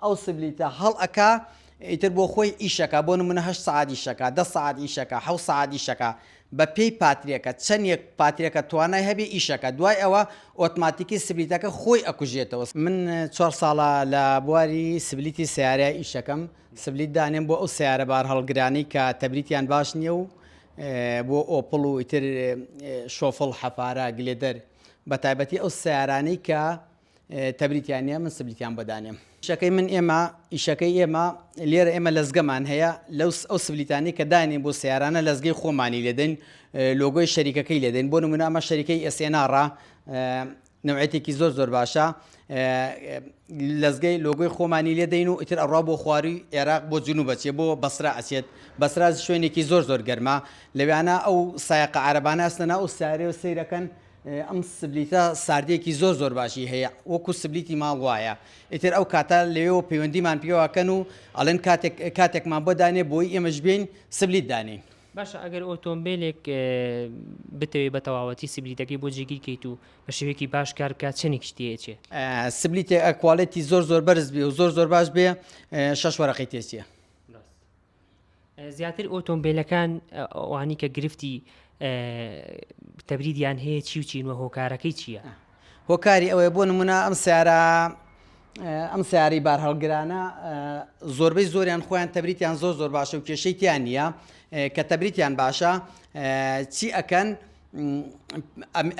ئەو سبلیتە هەڵ ئەکا ئیتر بۆ خۆی ئیشەکە بۆ نمونە 8 سعات ئیشەکە 10 سعات ئیشەکە 7 سعات ئیشەکە بە پێی پاتریەکە چەندێک پاتریەکە توانای هەبێ ئیشەکە دوای ئەوە ئۆتۆماتیکی سبلیتەکە خۆی ئەکوژێتەوە. من 4 ساڵە لە بواری سبلیتی سیارە ئیشەکەم سبلیت دانێم بۆ ئەو سیارە بار هەڵگرانی کە تەبریتیان باش نییە و بۆ ئۆپڵ و ئیتر شۆفڵ حەفارە گلێدەر بە تایبەتی ئەو سیارانەی کە تەبریتیانە من سبلیتیان بەدانێم. ئیشەکەی من ئیشەکەی ئێمە لێرە ئێمە لەزگەمان هەیە لەو ئەو سبلیتانی کە دانێن بۆ سیارانە لەزگەی خۆمانی لێدەین لۆگۆی شەریکەکەی لێدەین بۆ نمونە ئەمە شەریکەی ئەسێناڕە نەوعەتێکی زۆر باشە لەزگەی لۆگۆی خۆمانی لێدەین و ئیتر ئەڕوا بۆ خواری عێراق بۆ جنوب بەچێ بۆ بەسرا ئەچێت بەسرا شوێنێکی زۆر گەرمە لەوانە ئەو سایقە عەرەبانە ئەستنە ئەو سیارەی و سەیرەکەن ئەم سبلیتە ساردێکی زۆر باشی هەیە وەکو سبلیتی ماڵ وایە ئیتر ئەو کاتە لەوێەوە پەیوەندیمان پێوەکەن و ئەڵێن کاتێکمان بۆ دانێ بۆی ئێمەش بین سبلیت دانین. باشە ئەگەر ئۆتۆمبیلێک بتەوێت بە تەواوەتی سبلیتەکەی بۆ جێگیر کەیت و بە شێوەیەکی باش کار بکات چەندێک شتێچێ سبلیتێک ئەکواڵەتی زۆر بەرز بێ و زۆر باش بێ 6 وەرەقی تێچیە. زیاتر ئۆتۆمبیلەکان ئەوانی کە گرفتی تەبریدیان هەیە چی و چین وە هۆکارەکەی چییە؟ هۆکاری ئەوەیە بۆ نمونە ئەم سیارەی بار هەڵگرانە زۆربەی زۆریان خۆیان تەبریتیان زۆر باشە و کێشەی تیان نییە کە تەبریتیان باشە چی ئەکەن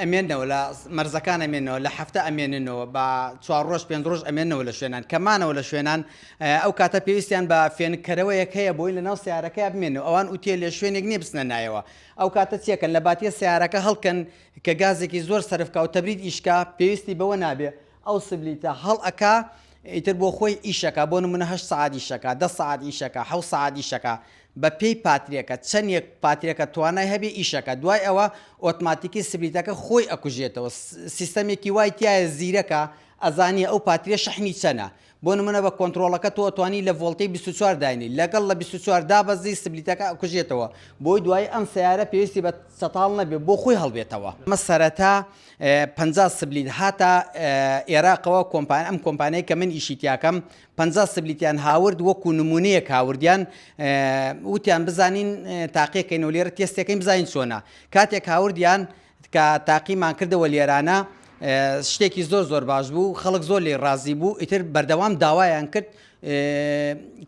ئەمێنەوە لە مەرزەکان ئەمێنەوە لە هەفتە ئەمێننەوە بە 4 ڕۆژ 5 ڕۆژ ئەمێنەوە لە شوێنان کەمانەوە لە شوێنان ئەو کاتە پێویستیان بە فێنکەرەوەیەک هەیە بۆی لە ناو سیارەکەی بمێنەوە ئەوان ئوتێ لێ شوێنێک نییە بچنە نایەوە ئەو کاتە چیەکەن لە باتیە سیارەکە هەڵکەن کە گازێکی زۆر سەرفکە و تەبرید ئیشکا پێویستی بەوە نابێ ئەو سبلیتە هەڵ ئەکا ئیتر بۆ خۆی ئیشەکە بۆ نمونە 8 سعات ئیشەکە 10 سعات ئیشەکە 7 سعات ئیشەکە بە پێی پاتریەکە چەندێک پاتریەکە توانای هەبێ ئیشەکە دوای ئەوە ئۆتۆماتیکی سبلیتەکە خۆی ئەکوژێتەوە سیستەمێکی وای تایە زیرەکە ئەزانیە ئەو پاتریە شەحنی چەنە بۆ نمونە بە کۆنتترۆلەکە تۆ ئەتوانی لە ڤۆڵتەی 24 داینی لەگەڵ لە 24 دابەزی سبلیتەکە ئەکوژێتەوە بۆی دوای ئەم سیارە پێویستی بە چەتاڵ نەبێ بۆ خۆی هەڵبێتەوە. ئەمە سەرەتا 50 سبلیت هاتە عێراقەوە ئەم کۆمپانیای کە من ئیشی تیاکەم 50 سبلیتیان هاورد وەکو نمونەیەک هاوردیان وتیان بزانین تاقیەکەینەوە لێرە تێستەکەین بزانین چۆنە کاتێک هاوردیان کە تاقیمان کردەوە لێرانە شتێکی زۆر باش بوو خەڵک زۆر لێ ڕازی بوو ئیتر بەردەوام داوایان کرد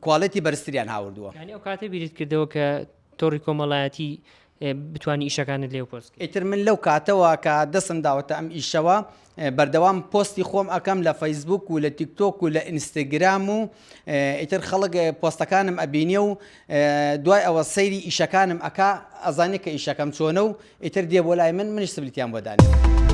کوالەتی بەرزتریان هاوردووە. یعنی ئەو کاتە بیرت کردەوە کە تۆڕی کۆمەڵایەتی بتوانانی ئیشەکانت لێو پۆست ئیتر من لەو کاتەوە کە دەستم داوەتە ئەم ئیشەوە بەردەوام پۆستی خۆم ئەەکەم لە فەیسبوک و لە تیکتۆک و لە ئینستاگرام و ئیتر خەڵک پۆستەکانم ئەبینێ و دوای ئەوە سەیری ئیشەکانم ئەکا ئەزانێت کە ئیشەکەم چۆنە و ئیتر دێ بۆ لای منیش سبلیتیان بۆ دانێ.